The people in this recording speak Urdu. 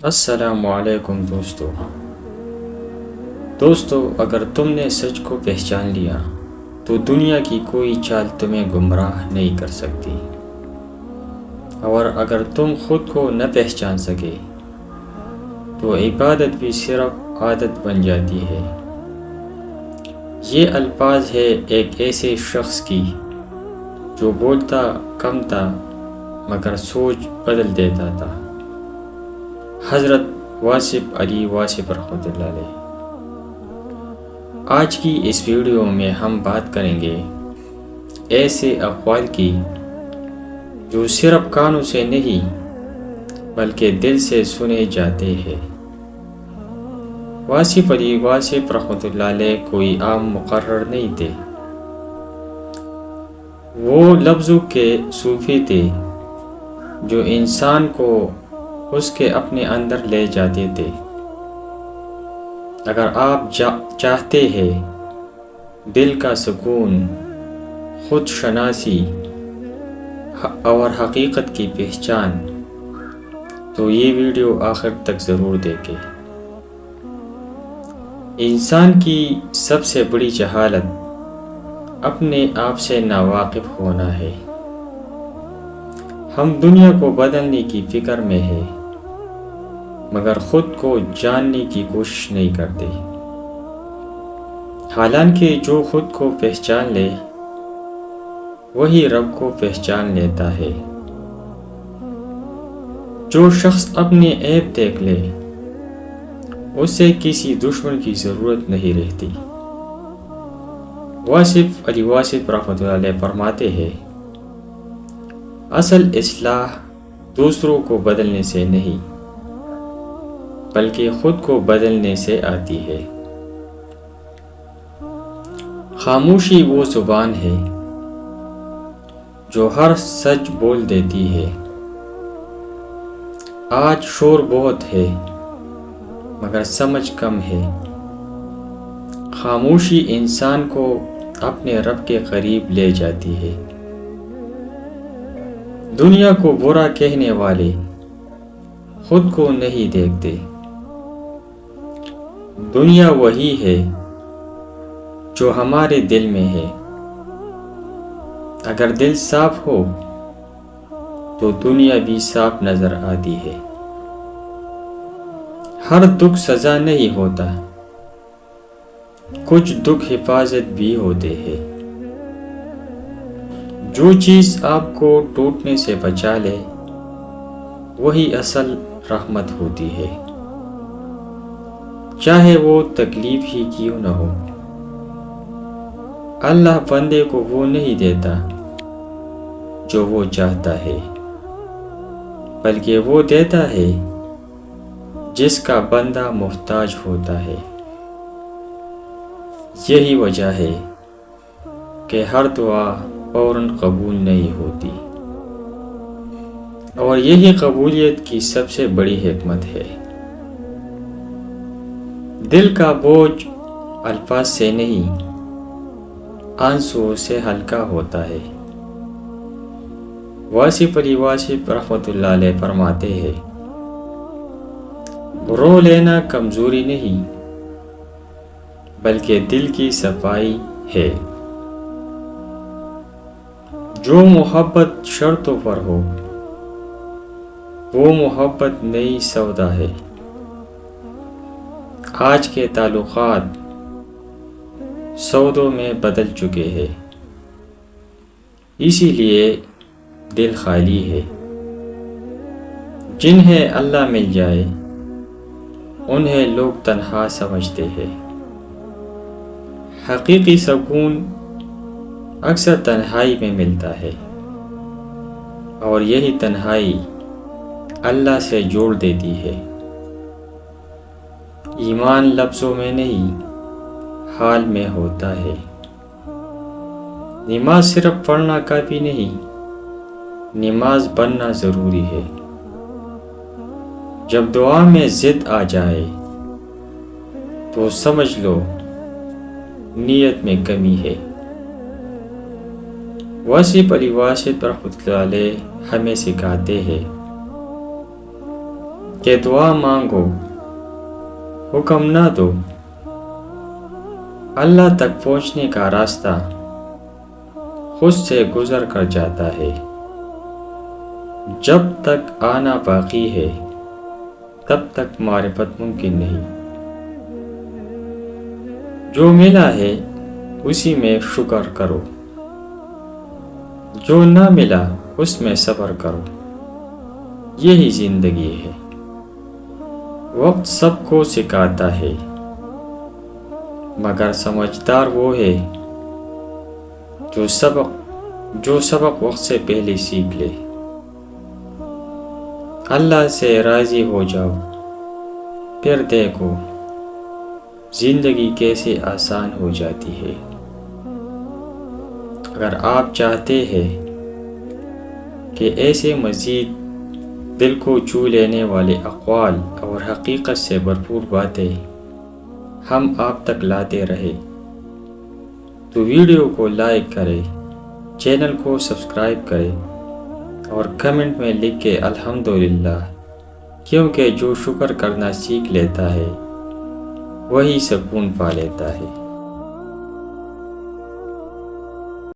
السلام علیکم دوستو، اگر تم نے سچ کو پہچان لیا تو دنیا کی کوئی چال تمہیں گمراہ نہیں کر سکتی، اور اگر تم خود کو نہ پہچان سکے تو عبادت بھی صرف عادت بن جاتی ہے۔ یہ الفاظ ہے ایک ایسے شخص کی جو بولتا کم تھا مگر سوچ بدل دیتا تھا، حضرت واصف علی واصف رحمۃ اللہ علیہ۔ آج کی اس ویڈیو میں ہم بات کریں گے ایسے اقوال کی جو صرف کانوں سے نہیں بلکہ دل سے سنے جاتے ہیں۔ واصف علی واصف رحمۃ اللہ علیہ کوئی عام مقرر نہیں تھے، وہ لفظوں کے صوفی تھے جو انسان کو اس کے اپنے اندر لے جاتے تھے۔ اگر آپ چاہتے ہیں دل کا سکون، خود شناسی اور حقیقت کی پہچان، تو یہ ویڈیو آخر تک ضرور دیکھیں۔ انسان کی سب سے بڑی جہالت اپنے آپ سے ناواقف ہونا ہے۔ ہم دنیا کو بدلنے کی فکر میں ہیں مگر خود کو جاننے کی کوشش نہیں کرتے، حالانکہ جو خود کو پہچان لے وہی رب کو پہچان لیتا ہے۔ جو شخص اپنے عیب دیکھ لے اسے کسی دشمن کی ضرورت نہیں رہتی۔ واصف علی واصف رحمۃ اللہ علیہ فرماتے ہیں، اصل اصلاح دوسروں کو بدلنے سے نہیں بلکہ خود کو بدلنے سے آتی ہے۔ خاموشی وہ زبان ہے جو ہر سچ بول دیتی ہے۔ آج شور بہت ہے مگر سمجھ کم ہے۔ خاموشی انسان کو اپنے رب کے قریب لے جاتی ہے۔ دنیا کو برا کہنے والے خود کو نہیں دیکھتے۔ دنیا وہی ہے جو ہمارے دل میں ہے۔ اگر دل صاف ہو تو دنیا بھی صاف نظر آتی ہے۔ ہر دکھ سزا نہیں ہوتا، کچھ دکھ حفاظت بھی ہوتے ہیں۔ جو چیز آپ کو ٹوٹنے سے بچا لے وہی اصل رحمت ہوتی ہے، چاہے وہ تکلیف ہی کیوں نہ ہو۔ اللہ بندے کو وہ نہیں دیتا جو وہ چاہتا ہے، بلکہ وہ دیتا ہے جس کا بندہ محتاج ہوتا ہے۔ یہی وجہ ہے کہ ہر دعا فوراً قبول نہیں ہوتی، اور یہی قبولیت کی سب سے بڑی حکمت ہے۔ دل کا بوجھ الفاظ سے نہیں آنسو سے ہلکا ہوتا ہے۔ واصف علی واصف رحمۃ اللہ علیہ فرماتے ہیں، رو لینا کمزوری نہیں بلکہ دل کی صفائی ہے۔ جو محبت شرطوں پر ہو وہ محبت نئی سودا ہے۔ آج کے تعلقات سودوں میں بدل چکے ہیں، اسی لیے دل خالی ہے۔ جنہیں اللہ مل جائے انہیں لوگ تنہا سمجھتے ہیں۔ حقیقی سکون اکثر تنہائی میں ملتا ہے، اور یہی تنہائی اللہ سے جوڑ دیتی ہے۔ ایمان لفظوں میں نہیں حال میں ہوتا ہے۔ نماز صرف پڑھنا کافی نہیں، نماز بننا ضروری ہے۔ جب دعا میں ضد آ جائے تو سمجھ لو نیت میں کمی ہے۔ واصف علی واصف رحمۃ اللہ علیہ ہمیں سکھاتے ہیں کہ دعا مانگو حکم نہ دو، اللہ تک پہنچنے کا راستہ خود سے گزر کر جاتا ہے۔ جب تک آنا باقی ہے تب تک معرفت ممکن نہیں۔ جو ملا ہے اسی میں شکر کرو، جو نہ ملا اس میں صبر کرو، یہی زندگی ہے۔ وقت سب کو سکھاتا ہے مگر سمجھدار وہ ہے جو سبق وقت سے پہلے سیکھ لے۔ اللہ سے راضی ہو جاؤ، پھر دیکھو زندگی کیسے آسان ہو جاتی ہے۔ اگر آپ چاہتے ہیں کہ ایسے مزید دل کو چھو لینے والے اقوال اور حقیقت سے بھرپور باتیں ہم آپ تک لاتے رہے تو ویڈیو کو لائک کریں، چینل کو سبسکرائب کریں اور کمنٹ میں لکھ کے الحمدللہ، کیونکہ جو شکر کرنا سیکھ لیتا ہے وہی سکون پا لیتا ہے۔